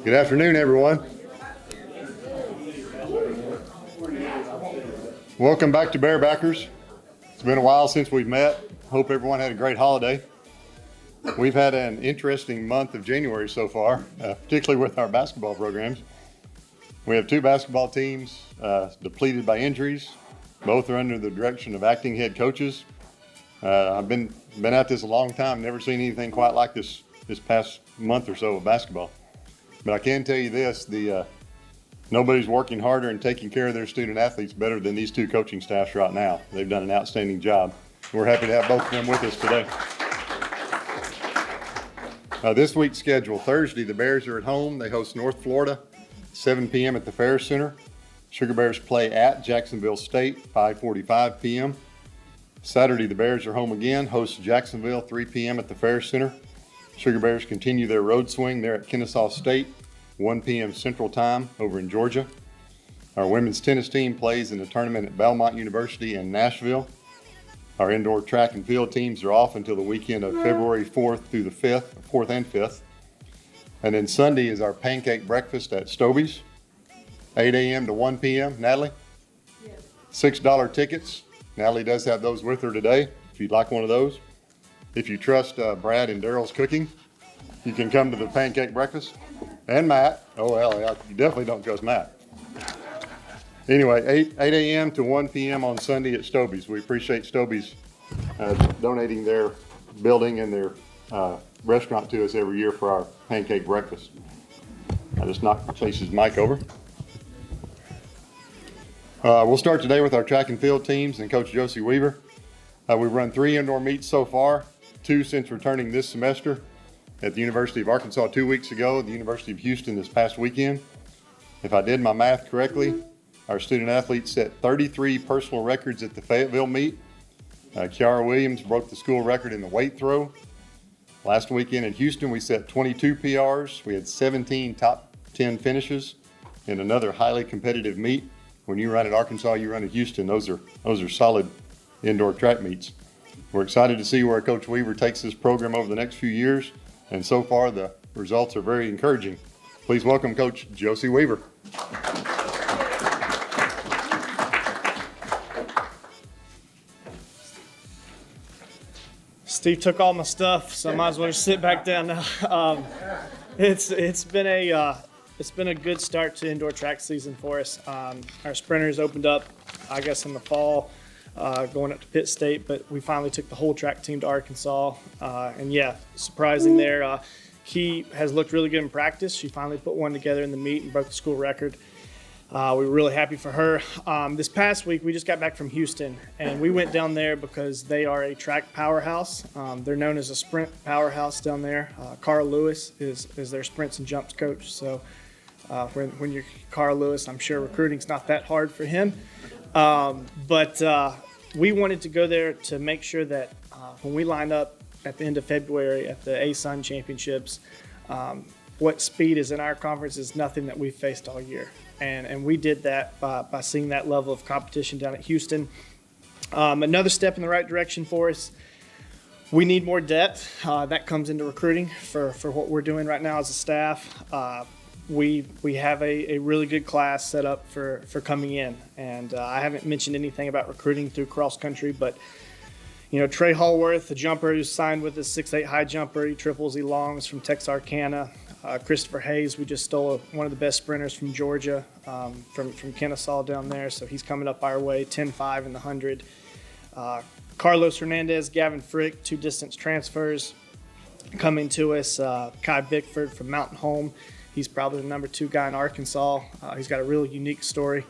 Good afternoon, everyone. Welcome back to Bearbackers. It's been a while since we've met. Hope everyone had a great holiday. We've had an interesting month of January so far, particularly with our basketball programs. We have two basketball teams depleted by injuries. Both are under the direction of acting head coaches. I've been at this a long time, never seen anything quite like this past month or so of basketball. But I can tell you this, nobody's working harder and taking care of their student athletes better than these two coaching staffs right now. They've done an outstanding job. We're happy to have both of them with us today. This week's schedule: Thursday, the Bears are at home. They host North Florida, 7 p.m. at the Fair Center. Sugar Bears play at Jacksonville State, 5:45 p.m. Saturday, the Bears are home again, host Jacksonville, 3 p.m. at the Fair Center. Sugar Bears continue their road swing there at Kennesaw State, 1 p.m. Central Time over in Georgia. Our women's tennis team plays in a tournament at Belmont University in Nashville. Our indoor track and field teams are off until the weekend of February 4th through the 4th and 5th. And then Sunday is our pancake breakfast at Stobie's, 8 a.m. to 1 p.m. Natalie? Yes. $6 tickets. Natalie does have those with her today, if you'd like one of those. If you trust Brad and Daryl's cooking, you can come to the pancake breakfast. And Matt. Oh, well, you definitely don't trust Matt. Anyway, 8 a.m. to 1 p.m. on Sunday at Stobie's. We appreciate Stobie's donating their building and their restaurant to us every year for our pancake breakfast. I just knocked Chase's mic over. We'll start today with our track and field teams and Coach Josey Weaver. We've run 3 indoor meets so far, 2 since returning this semester. At the University of Arkansas 2 weeks ago, the University of Houston this past weekend. If I did my math correctly, our student athletes set 33 personal records at the Fayetteville meet. Kiara Williams broke the school record in the weight throw. Last weekend in Houston, we set 22 PRs. We had 17 top 10 finishes in another highly competitive meet. When you run at Arkansas, you run at Houston. Those are solid indoor track meets. We're excited to see where Coach Weaver takes this program over the next few years, and so far the results are very encouraging. Please welcome Coach Josey Weaver. Steve took all my stuff, so I might as well just sit back down now. It's been a good start to indoor track season for us. Our sprinters opened up, I guess, in the fall, going up to Pitt State, but we finally took the whole track team to Arkansas. And yeah, surprising there. Key has looked really good in practice. She finally put one together in the meet and broke the school record. We were really happy for her. This past week, we just got back from Houston, and we went down there because they are a track powerhouse. They're known as a sprint powerhouse down there. Carl Lewis is their sprints and jumps coach. So when you're Carl Lewis, I'm sure recruiting's not that hard for him. But we wanted to go there to make sure that when we line up at the end of February at the ASUN Championships, what speed is in our conference is nothing that we've faced all year. And we did that by seeing that level of competition down at Houston. Another step in the right direction for us. We need more depth. That comes into recruiting for what we're doing right now as a staff. We have a really good class set up for coming in. And I haven't mentioned anything about recruiting through cross country, but Trey Hallworth, the jumper who's signed with us, 6'8" high jumper, he triples, he longs from Texarkana. Christopher Hayes, we just stole one of the best sprinters from Georgia, from Kennesaw down there, so he's coming up our way, 10.5 in the 100. Carlos Hernandez, Gavin Frick, 2 distance transfers coming to us. Kai Bickford from Mountain Home, he's probably the number 2 guy in Arkansas. He's got a real unique story.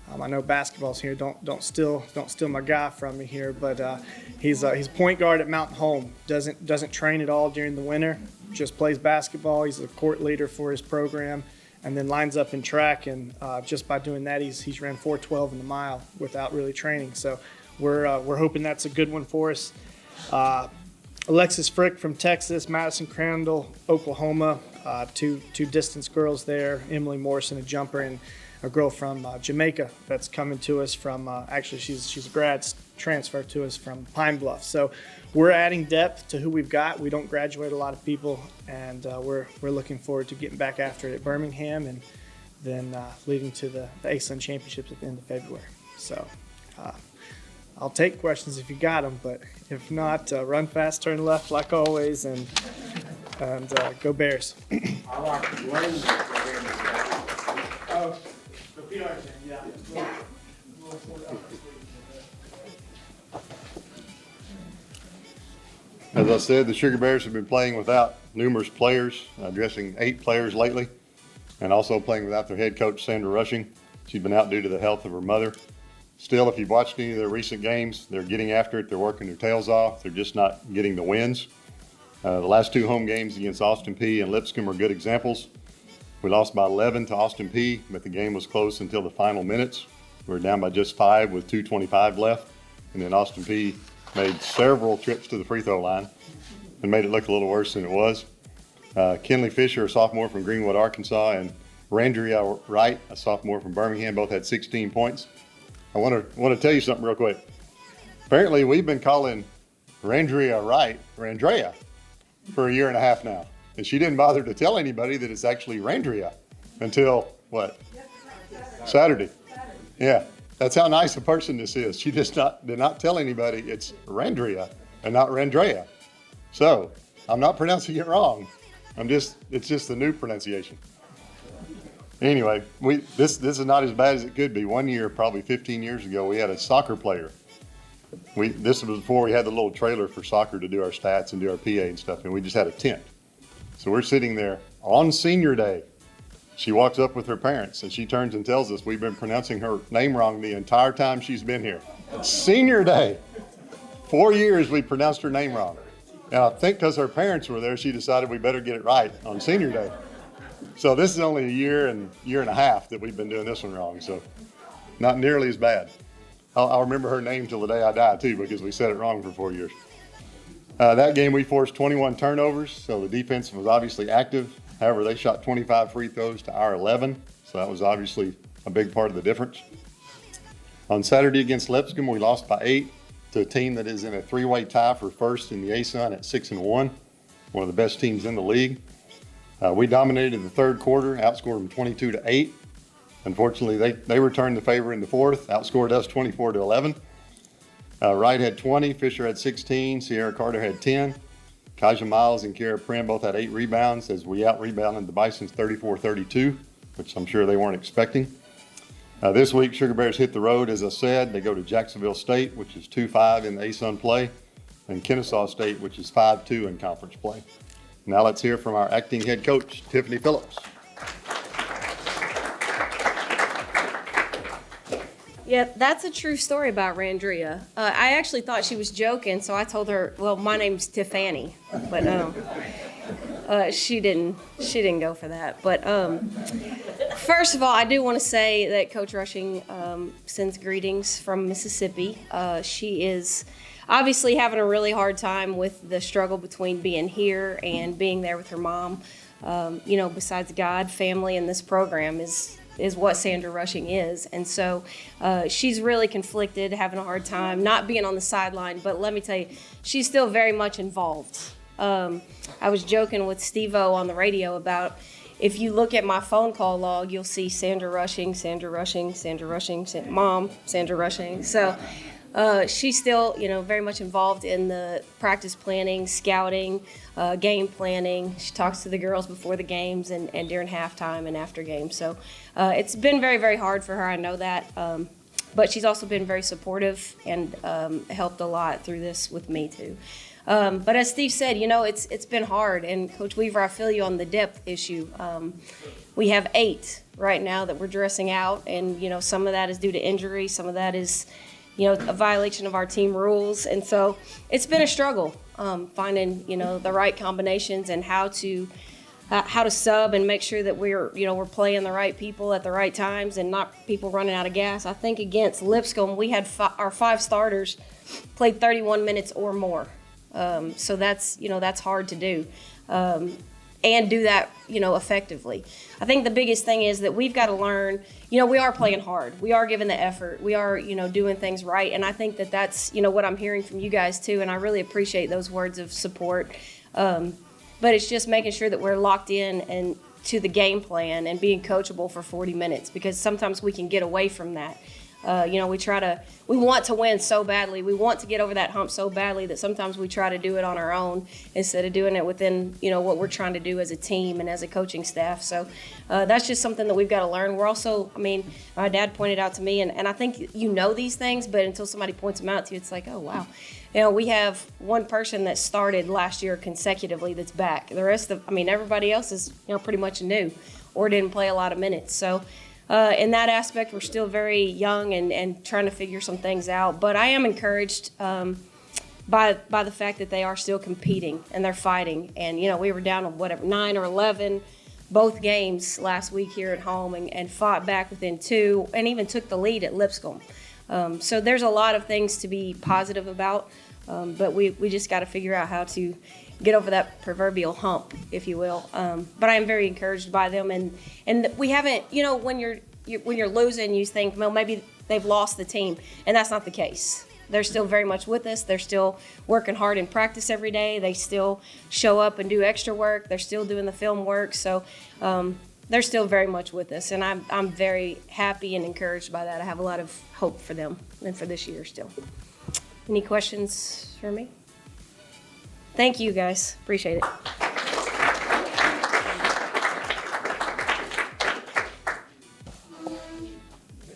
I know basketball's here. Don't steal my guy from me here, but he's point guard at Mountain Home. Doesn't train at all during the winter. Just plays basketball. He's a court leader for his program, and then lines up in track. And just by doing that, he's ran 4:12 in the mile without really training. So we're hoping that's a good one for us. Alexis Frick from Texas, Madison Crandall, Oklahoma, two distance girls there. Emily Morrison, a jumper, and a girl from Jamaica that's coming to us from, actually she's a grad transfer to us from Pine Bluff. So we're adding depth to who we've got. We don't graduate a lot of people, and we're looking forward to getting back after it at Birmingham and then leading to the ASUN championships at the end of February. So I'll take questions if you got them, but if not, run fast, turn left like always, and go Bears. I like the blend. Oh, the PR thing, yeah. As I said, the Sugar Bears have been playing without numerous players, addressing 8 players lately, and also playing without their head coach, Sandra Rushing. She's been out due to the health of her mother. Still, if you've watched any of their recent games, they're getting after it. They're working their tails off. They're just not getting the wins. The last 2 home games against Austin Peay and Lipscomb are good examples. We lost by 11 to Austin Peay, but the game was close until the final minutes. We were down by just 5 with 2:25 left, and then Austin Peay made several trips to the free throw line and made it look a little worse than it was. Kenley Fisher, a sophomore from Greenwood, Arkansas, and Randria Wright, a sophomore from Birmingham, both had 16 points. I want to tell you something real quick. Apparently, we've been calling Randria Wright Randrea for a year and a half now, and she didn't bother to tell anybody that it's actually Randria until what? Saturday. Yeah, that's how nice a person this is. She just did not tell anybody it's Randria and not Randrea. So I'm not pronouncing it wrong. It's just the new pronunciation. Anyway, this is not as bad as it could be. One year, probably 15 years ago, we had a soccer player. This was before we had the little trailer for soccer to do our stats and do our PA and stuff, and we just had a tent. So we're sitting there on senior day. She walks up with her parents, and she turns and tells us we've been pronouncing her name wrong the entire time she's been here. Senior day. 4 years we pronounced her name wrong. And I think because her parents were there, she decided we better get it right on senior day. So this is only a year and a half that we've been doing this one wrong, so not nearly as bad. I'll remember her name till the day I die, too, because we said it wrong for 4 years. That game, we forced 21 turnovers, so the defense was obviously active. However, they shot 25 free throws to our 11, so that was obviously a big part of the difference. On Saturday against Lipscomb, we lost by 8 to a team that is in a 3-way tie for first in the ASUN at 6-1, one of the best teams in the league. We dominated the third quarter, outscored them 22-8. Unfortunately, they returned the favor in the fourth, outscored us 24-11. Wright had 20, Fisher had 16, Sierra Carter had 10. Kaja Miles and Kiara Prim both had 8 rebounds as we out-rebounded the Bisons 34-32, which I'm sure they weren't expecting. This week, Sugar Bears hit the road, as I said. They go to Jacksonville State, which is 2-5 in the ASUN play, and Kennesaw State, which is 5-2 in conference play. Now let's hear from our acting head coach, Tiffany Phillips. Yeah, that's a true story about Randria. I actually thought she was joking, so I told her, well, my name's Tiffany, but she didn't go for that. But first of all, I do want to say that Coach Rushing sends greetings from Mississippi. She is obviously having a really hard time with the struggle between being here and being there with her mom. Besides God, family, and this program is what Sandra Rushing is. And so she's really conflicted, having a hard time, not being on the sideline. But let me tell you, she's still very much involved. I was joking with Steve-O on the radio about, if you look at my phone call log, you'll see Sandra Rushing, Sandra Rushing, Sandra Rushing, Mom, Sandra Rushing. So she's still, very much involved in the practice planning, scouting, game planning. She talks to the girls before the games and during halftime and after games. So it's been very, very hard for her. I know that. But she's also been very supportive and helped a lot through this with me too. But as Steve said, it's been hard. And Coach Weaver, I feel you on the depth issue. We have 8 right now that we're dressing out. And, some of that is due to injury. Some of that is a violation of our team rules. And so it's been a struggle finding, the right combinations and how to sub and make sure that we're playing the right people at the right times and not people running out of gas. I think against Lipscomb, we had our 5 starters played 31 minutes or more. So that's hard to do. and do that, effectively. I think the biggest thing is that we've got to learn, we are playing hard. We are giving the effort. We are, doing things right. And I think that that's, what I'm hearing from you guys too. And I really appreciate those words of support. But it's just making sure that we're locked in and to the game plan and being coachable for 40 minutes, because sometimes we can get away from that. We want to win so badly. We want to get over that hump so badly that sometimes we try to do it on our own instead of doing it within, what we're trying to do as a team and as a coaching staff. So that's just something that we've got to learn. We're also, my dad pointed out to me, and I think these things, but until somebody points them out to you, it's like, oh, wow. We have one person that started last year consecutively that's back. The rest of, everybody else is, pretty much new or didn't play a lot of minutes. So in that aspect, we're still very young and trying to figure some things out. But I am encouraged by the fact that they are still competing and they're fighting. And, we were down on 9 or 11 both games last week here at home and fought back within 2 and even took the lead at Lipscomb. So there's a lot of things to be positive about, but we just got to figure out how to get over that proverbial hump, if you will. But I am very encouraged by them, and we haven't, when you're losing, you think, well, maybe they've lost the team, and that's not the case. They're still very much with us. They're still working hard in practice every day. They still show up and do extra work. They're still doing the film work. So they're still very much with us, and I'm very happy and encouraged by that. I have a lot of hope for them and for this year still. Any questions for me? Thank you, guys. Appreciate it.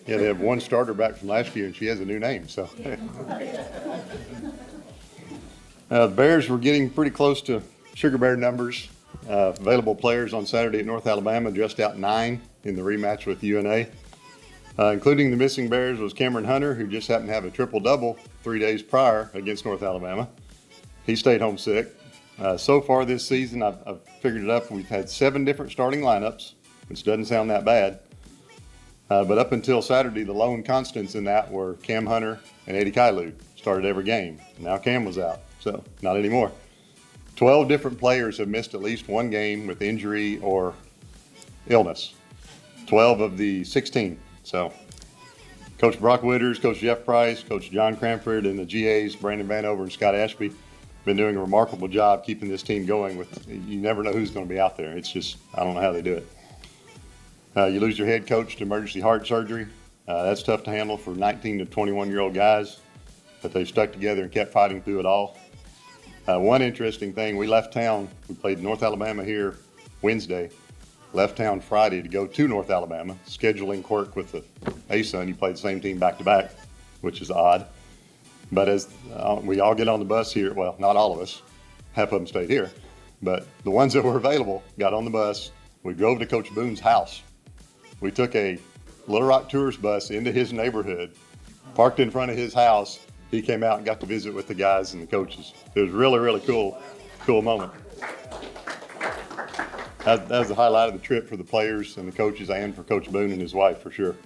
Yeah, they have one starter back from last year, and she has a new name. So the Bears were getting pretty close to Sugar Bear numbers. Available players on Saturday at North Alabama, just out 9 in the rematch with UNA. Including the missing Bears was Cameron Hunter, who just happened to have a triple-double 3 days prior against North Alabama. He stayed home sick. So far this season, I've figured it up. We've had 7 different starting lineups, which doesn't sound that bad. But up until Saturday, the lone constants in that were Cam Hunter and Eddie Kailu. Started every game. Now Cam was out, so not anymore. 12 different players have missed at least one game with injury or illness. 12 of the 16. So Coach Brock Widders, Coach Jeff Price, Coach John Cranford, and the GAs, Brandon Vanover and Scott Ashby, been doing a remarkable job keeping this team going. You never know who's going to be out there. It's just, I don't know how they do it. You lose your head coach to emergency heart surgery. That's tough to handle for 19 to 21-year-old guys, but they've stuck together and kept fighting through it all. One interesting thing, we left town. We played North Alabama here Wednesday. Left town Friday to go to North Alabama. Scheduling quirk with the ASUN. You played the same team back-to-back, which is odd. But as we all get on the bus here, well, not all of us. Half of them stayed here. But the ones that were available got on the bus. We drove to Coach Boone's house. We took a Little Rock tourist bus into his neighborhood, parked in front of his house. He came out and got to visit with the guys and the coaches. It was really, really cool moment. That was the highlight of the trip for the players and the coaches and for Coach Boone and his wife, for sure.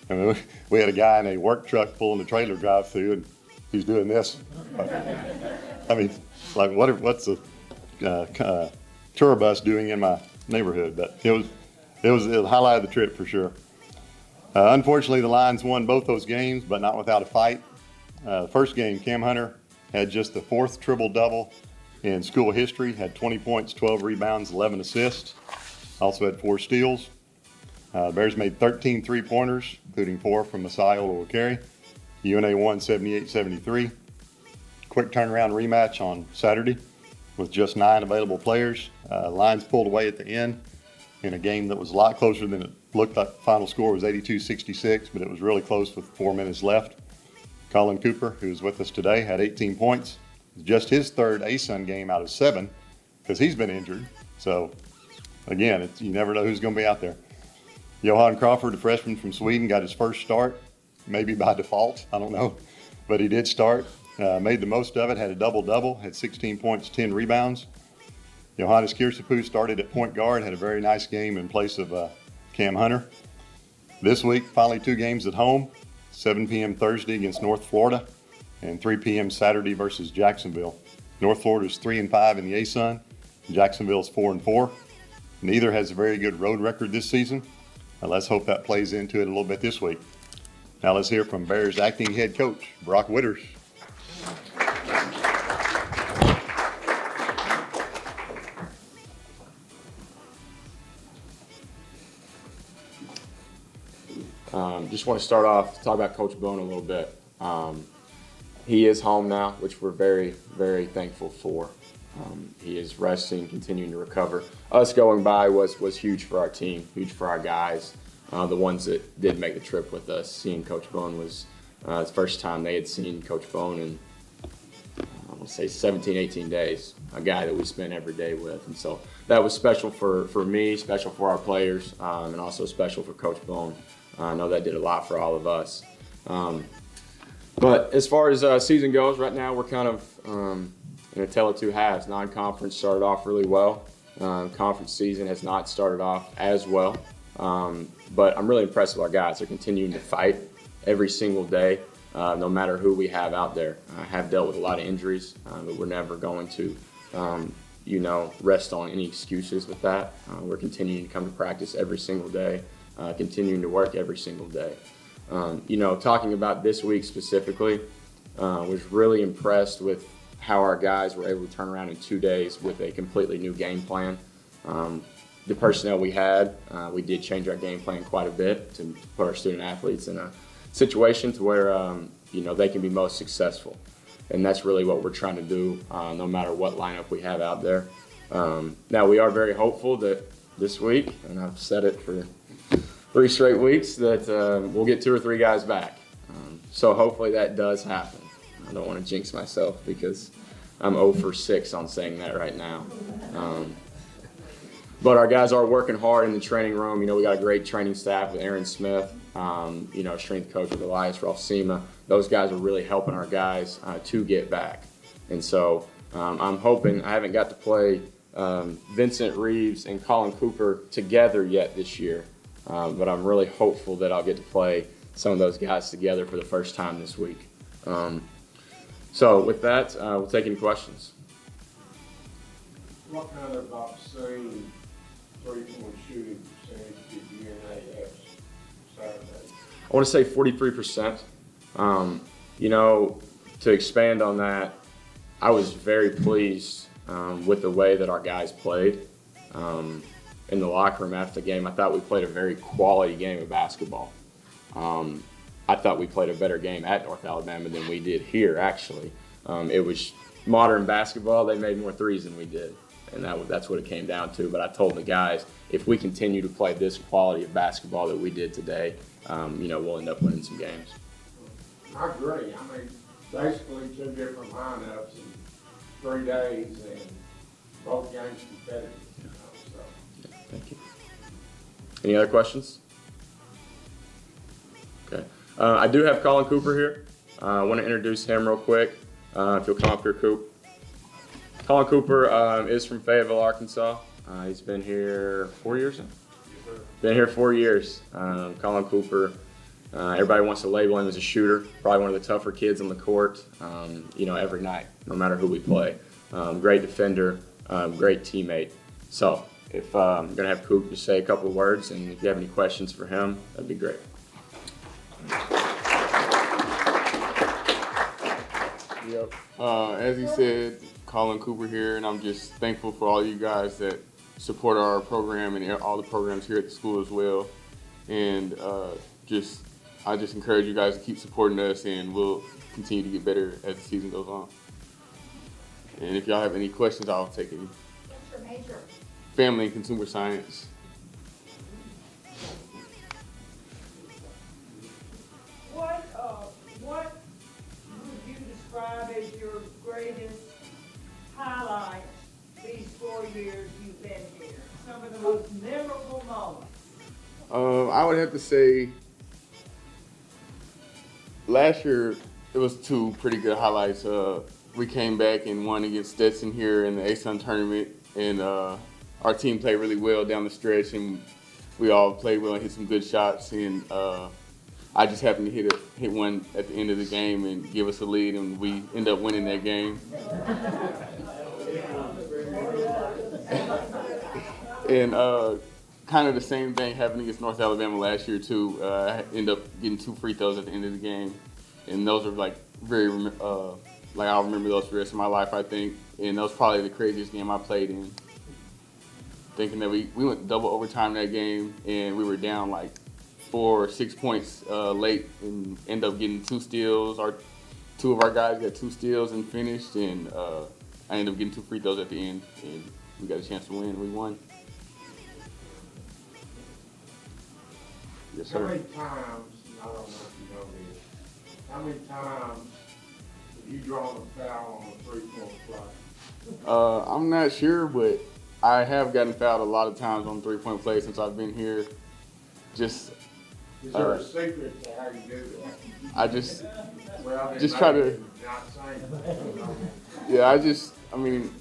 I mean, we had a guy in a work truck pulling the trailer drive-through, and he's doing this. I mean, like, what's a tour bus doing in my neighborhood? But it was the highlight of the trip, for sure. Unfortunately, the Lions won both those games, but not without a fight. First game, Cam Hunter had just the 4th triple-double in school history, had 20 points, 12 rebounds, 11 assists. Also had 4 steals. Bears made 13 three-pointers, including 4 from Masai Olowokere. UNA won 78-73. Quick turnaround rematch on Saturday with just 9 available players. Lions pulled away at the end in a game that was a lot closer than it looked like. The final score was 82-66, but it was really close with 4 minutes left. Collin Cooper, who's with us today, had 18 points. Just his 3rd ASUN game out of 7 because he's been injured. So, again, you never know who's going to be out there. Johan Crawford, a freshman from Sweden, got his first start, maybe by default, I don't know. But he did start, made the most of it, had a double-double, had 16 points, 10 rebounds. Johannes Kirsapu started at point guard, had a very nice game in place of Cam Hunter. This week, finally 2 games at home, 7 p.m. Thursday against North Florida, and 3 p.m. Saturday versus Jacksonville. North Florida's 3-5 in the ASUN. Jacksonville's 4-4. Neither has a very good road record this season. Let's hope that plays into it a little bit this week. Now let's hear from Bears acting head coach, Brock Widders. Just want to start off, talk about Coach Bone a little bit. He is home now, which we're very, very thankful for. He is resting, continuing to recover. Us going by was huge for our team, huge for our guys. The ones that did make the trip with us, seeing Coach Bone was the first time they had seen Coach Bone in, I want to say 17, 18 days, a guy that we spent every day with. And so that was special for me, special for our players, and also special for Coach Bone. I know that did a lot for all of us. But as far as season goes, right now we're kind of in a tale of two halves. Non-conference started off really well. Conference season has not started off as well. But I'm really impressed with our guys. They're continuing to fight every single day, no matter who we have out there. I have dealt with a lot of injuries, but we're never going to, rest on any excuses with that. We're continuing to come to practice every single day, continuing to work every single day. Talking about this week specifically, was really impressed with how our guys were able to turn around in 2 days with a completely new game plan. The personnel we had, we did change our game plan quite a bit to put our student athletes in a situation to where they can be most successful. And that's really what we're trying to do, no matter what lineup we have out there. Now we are very hopeful that this week, and I've said it for 3 straight weeks, that we'll get 2 or 3 guys back. So hopefully that does happen. I don't want to jinx myself because I'm 0 for 6 on saying that right now. But our guys are working hard in the training room. We got a great training staff with Aaron Smith, strength coach with Elias Ralphsema. Those guys are really helping our guys to get back. And so I'm hoping, I haven't got to play Vincent Reeves and Collin Cooper together yet this year, but I'm really hopeful that I'll get to play some of those guys together for the first time this week. So with that, we'll take any questions. What kind of obscene three-point shooting percentage did UNA have Saturday? I want to say 43%. To expand on that, I was very pleased with the way that our guys played. In the locker room after the game, I thought we played a very quality game of basketball. I thought we played a better game at North Alabama than we did here, actually. It was modern basketball. They made more threes than we did, and that's what it came down to. But I told the guys, if we continue to play this quality of basketball that we did today, we'll end up winning some games. I agree. Basically 2 different lineups in 3 days, and both games competitive. Thank you. Any other questions? Okay. I do have Collin Cooper here. I want to introduce him real quick. If you'll come up here, Coop. Collin Cooper is from Fayetteville, Arkansas. He's been here 4 years now? Yes, sir. Been here 4 years. Collin Cooper, everybody wants to label him as a shooter. Probably one of the tougher kids on the court, every night, no matter who we play. Great defender, great teammate. So if I'm going to have Coop just say a couple of words, and if you have any questions for him, that'd be great. Yep. As he said, Collin Cooper here, and I'm just thankful for all you guys that support our program and all the programs here at the school as well. And I just encourage you guys to keep supporting us, and we'll continue to get better as the season goes on. And if y'all have any questions, I'll take any. What's your major? Family and consumer science. What would you describe as your greatest highlight these 4 years you've been here? Some of the most memorable moments. I would have to say last year it was 2 pretty good highlights. We came back and won against Stetson here in the ASUN tournament, and our team played really well down the stretch, and we all played well and hit some good shots. And I just happened to hit one at the end of the game and give us a lead, and we end up winning that game. And kind of the same thing happened against North Alabama last year too. I ended up getting 2 free throws at the end of the game, and those are like very like I'll remember those for the rest of my life, I think. And that was probably the craziest game I played in. Thinking that we went double overtime that game, and we were down like 4 or 6 points late, and ended up getting 2 steals. Two of our guys got 2 steals and finished, and I ended up getting 2 free throws at the end, and we got a chance to win. We won. Yes, How sir. many times, I don't know if you know this, how many times have you drawn a foul on a 3-point play? I'm not sure, but I have gotten fouled a lot of times on 3-point plays since I've been here. Just, Is there a secret to how you do that? I just Well, Just try to- Not saying. Yeah, I mean,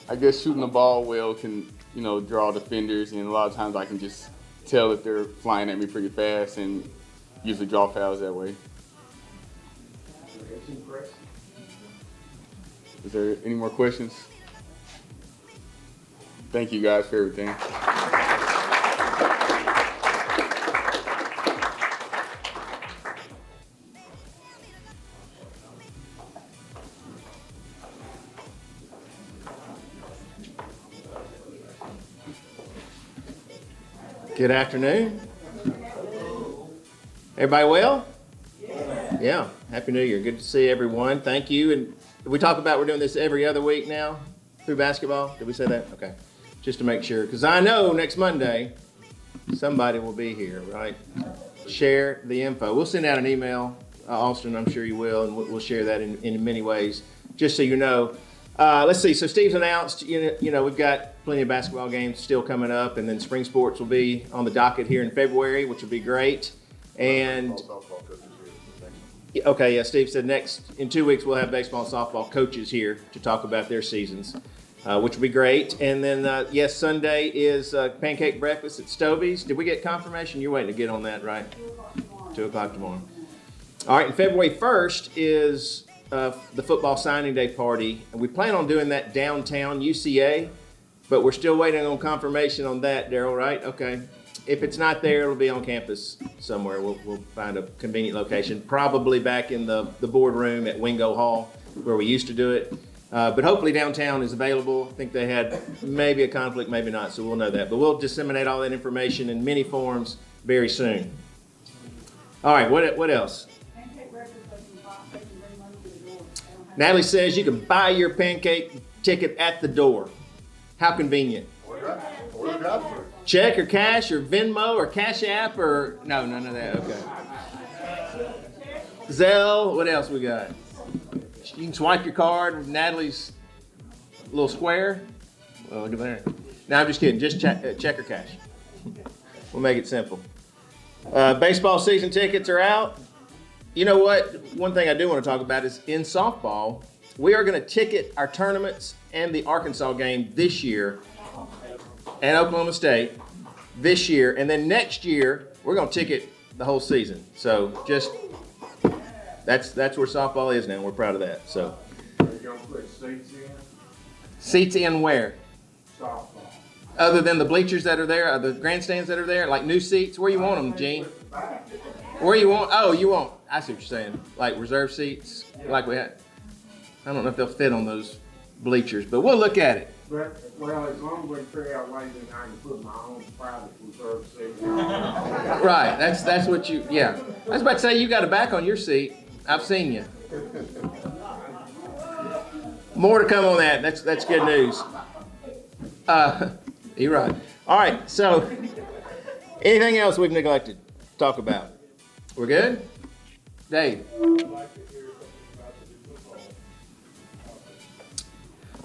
I guess shooting the ball well can, draw defenders, and a lot of times I can just tell if they're flying at me pretty fast and usually draw fouls that way. It's impressive. Is there any more questions? Thank you guys for everything. Good afternoon. Everybody well? Yeah. Happy New Year. Good to see everyone. Thank you. And we talk about we're doing this every other week now through basketball. Did we say that? Okay. Just to make sure. Because I know next Monday somebody will be here, right? Share the info. We'll send out an email. Austin, I'm sure you will. And we'll share that in many ways, just so you know. Let's see. So Steve's announced, we've got plenty of basketball games still coming up, and then spring sports will be on the docket here in February, which will be great. And okay, yeah, Steve said in 2 weeks we'll have baseball and softball coaches here to talk about their seasons, which will be great. And then yes, Sunday is pancake breakfast at Stovey's. Did we get confirmation? You're waiting to get on that, right? 2 o'clock tomorrow. All right, and February 1st is the football signing day party, and we plan on doing that downtown UCA, but we're still waiting on confirmation on that, Daryl, right? Okay. If it's not there, it'll be on campus somewhere. We'll find a convenient location, probably back in the boardroom at Wingo Hall where we used to do it. But hopefully downtown is available. I think they had maybe a conflict, maybe not, so we'll know that. But we'll disseminate all that information in many forms very soon. All right, what else? Natalie says you can buy your pancake ticket at the door. How convenient. Order drive-through. Check or cash or Venmo or Cash App or no, none of that. Okay. Zelle. What else we got? You can swipe your card with Natalie's little square. Well, look at there. No, I'm just kidding. Just check or cash. We'll make it simple. Baseball season tickets are out. You know what? One thing I do want to talk about is in softball, we are going to ticket our tournaments and the Arkansas game this year and Oklahoma State this year. And then next year, we're going to ticket the whole season. So just, that's where softball is now. We're proud of that. So Are you gonna put seats in? seats in where? Softball. Other than the bleachers that are there, the grandstands that are there, like new seats, where you want them, Gene? Where you want? Oh, you want? I see what you're saying. Like reserve seats, like we had. I don't know if they'll fit on those bleachers, but we'll look at it. But, well, as long as we figure out ways that I can put my own private reserve seat. Right. That's what you. Yeah. I was about to say you got a back on your seat. I've seen you. More to come on that. That's good news. You're right. All right. So, anything else we've neglected to talk about? We're good? Dave.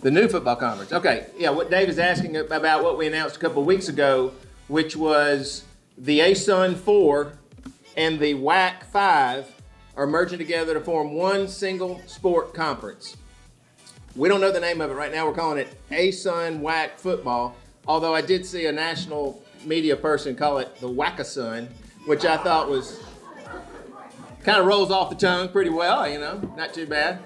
The new football conference. Okay, yeah, what Dave is asking about what we announced a couple of weeks ago, which was the ASUN 4 and the WAC 5 are merging together to form one single sport conference. We don't know the name of it right now. We're calling it ASUN WAC football, although I did see a national media person call it the WACASUN, which I thought was kind of rolls off the tongue pretty well, not too bad.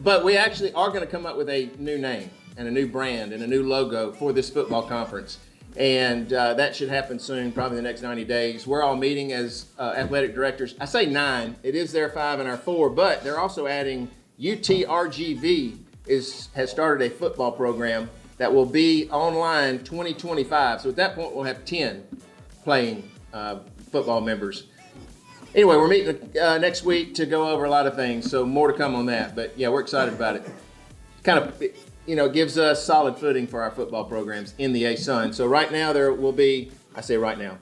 But we actually are going to come up with a new name and a new brand and a new logo for this football conference. And that should happen soon, probably the next 90 days. We're all meeting as athletic directors. I say 9. It is their 5 and our 4, but they're also adding UTRGV has started a football program that will be online 2025. So at that point, we'll have 10 playing football members. Anyway, we're meeting next week to go over a lot of things, so more to come on that. But yeah, we're excited about it. Kind of, it gives us solid footing for our football programs in the ASUN. So right now there will be, I say right now,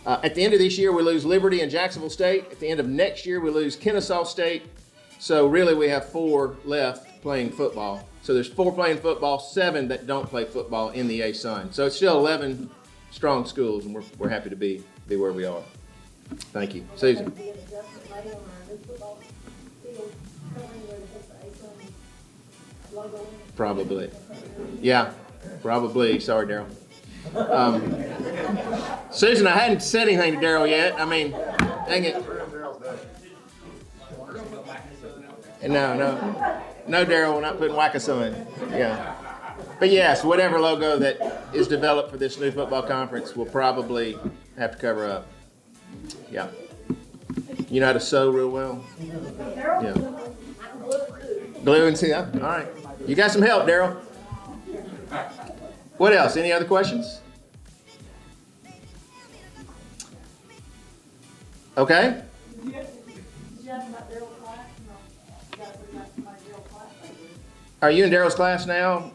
at the end of this year we lose Liberty and Jacksonville State. At the end of next year we lose Kennesaw State. So really we have 4 left playing football. So there's 4 playing football, 7 that don't play football in the ASUN. So it's still 11 strong schools, and we're happy to be where we are. Thank you. Susan. Probably. Yeah, probably. Sorry, Daryl. Susan, I hadn't said anything to Daryl yet. I mean, dang it. No, Daryl, we're not putting Whack-A-Sun. Yeah. But yes, whatever logo that is developed for this new football conference, we'll probably have to cover up. Yeah. You know how to sew real well? Yeah. Glue and see. All right. You got some help, Daryl. What else? Any other questions? Okay. Are you in Daryl's class now?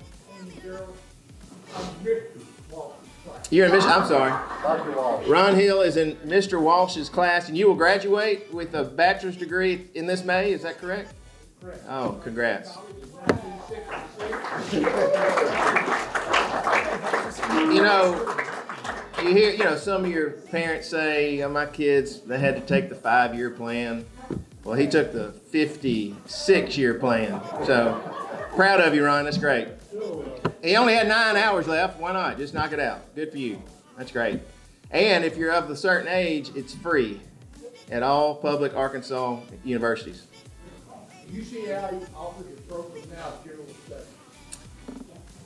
You're in Mr. I'm sorry. Dr. Walsh. Ron Hill is in Mr. Walsh's class, and you will graduate with a bachelor's degree in this May. Is that correct? Correct. Oh, congrats. You hear, some of your parents say, my kids, they had to take the 5-year plan. Well, he took the 56-year plan. So proud of you, Ron. That's great. He only had 9 hours left. Why not? Just knock it out. Good for you. That's great. And if you're of a certain age, it's free at all public Arkansas universities. UCI offers a program now, general study.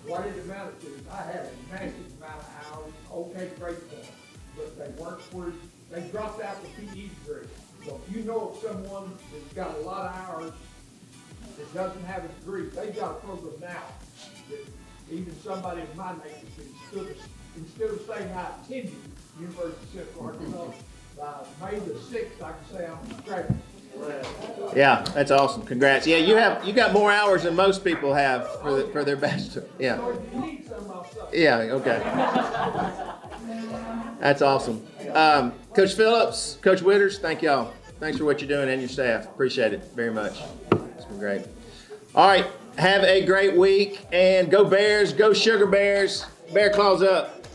What it amounted to is I had a massive amount of hours, okay, great point, but they weren't for, they dropped out the PE degree. So if you know of someone that's got a lot of hours that doesn't have a degree, they've got a program now that even somebody in my neighborhood, instead of saying I attended University of Central Arkansas, by May the 6th, I can say I'm a graduate. Yeah, that's awesome. Congrats. Yeah, you got more hours than most people have for their bachelor. Yeah. Yeah. Okay. That's awesome. Coach Phillips, Coach Widders, thank y'all. Thanks for what you're doing and your staff. Appreciate it very much. It's been great. All right. Have a great week and go Bears. Go Sugar Bears. Bear claws up.